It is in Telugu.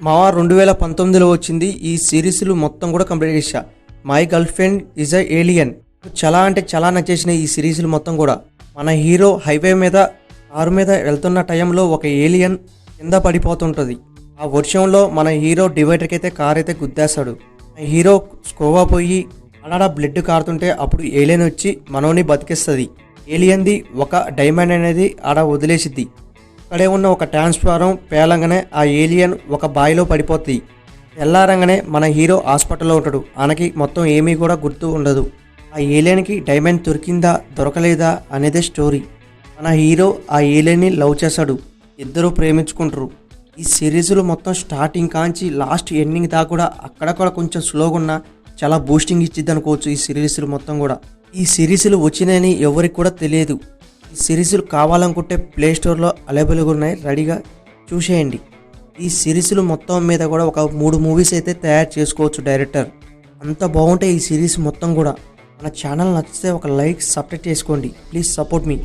మా 2019లో వచ్చింది. ఈ సిరీస్లు మొత్తం కూడా కంప్లీట్ చేశా. My girl friend is a alien. చాలా అంటే చాలా నచ్చేసిన ఈ సిరీస్లు మొత్తం కూడా. మన హీరో హైవే మీద కారు మీద వెళ్తున్న టైంలో ఒక ఏలియన్ కింద పడిపోతుంటుంది. ఆ వర్షంలో మన హీరో డివైడర్కి అయితే కార్ అయితే గుద్దేస్తాడు. హీరో స్కోవా పోయి అలా బ్లడ్ కారుతుంటే అప్పుడు ఏలియన్ వచ్చి మనోని బతికిస్తుంది. ఏలియన్ది ఒక డైమండ్ అనేది ఆడ వదిలేసిద్ది. అక్కడే ఉన్న ఒక ట్రాన్స్ఫారం పేలంగానే ఆ ఏలియన్ ఒక బావిలో పడిపోతుంది. తెల్లారంగానే మన హీరో హాస్పిటల్లో ఉంటాడు. ఆయనకి మొత్తం ఏమీ కూడా గుర్తు ఉండదు. ఆ ఏలియన్కి డైమండ్ దొరికిందా దొరకలేదా అనేదే స్టోరీ. మన హీరో ఆ ఏలియన్ని లవ్ చేశాడు. ఇద్దరు ప్రేమించుకుంటారు. ఈ సిరీస్లో మొత్తం స్టార్టింగ్ కాంచి లాస్ట్ ఎండింగ్ దాకా కూడా అక్కడక్కడ కొంచెం స్లోగా ఉన్నా చాలా బూస్టింగ్ ఇచ్చిద్ది అనుకోవచ్చు. ఈ సిరీస్లు మొత్తం కూడా ఈ సిరీస్లు వచ్చినాయని ఎవరికి కూడా తెలియదు. ఈ సిరీస్లు కావాలనుకుంటే ప్లేస్టోర్లో అవైలబుల్గా ఉన్నాయి, రెడీగా చూసేయండి. ఈ సిరీస్లు మొత్తం మీద కూడా ఒక 3 మూవీస్ అయితే తయారు చేసుకోవచ్చు డైరెక్టర్. అంత బాగుంటాయి ఈ సిరీస్ మొత్తం కూడా. మన ఛానల్ నచ్చితే ఒక లైక్, సబ్స్క్రైబ్ చేసుకోండి. Please support me.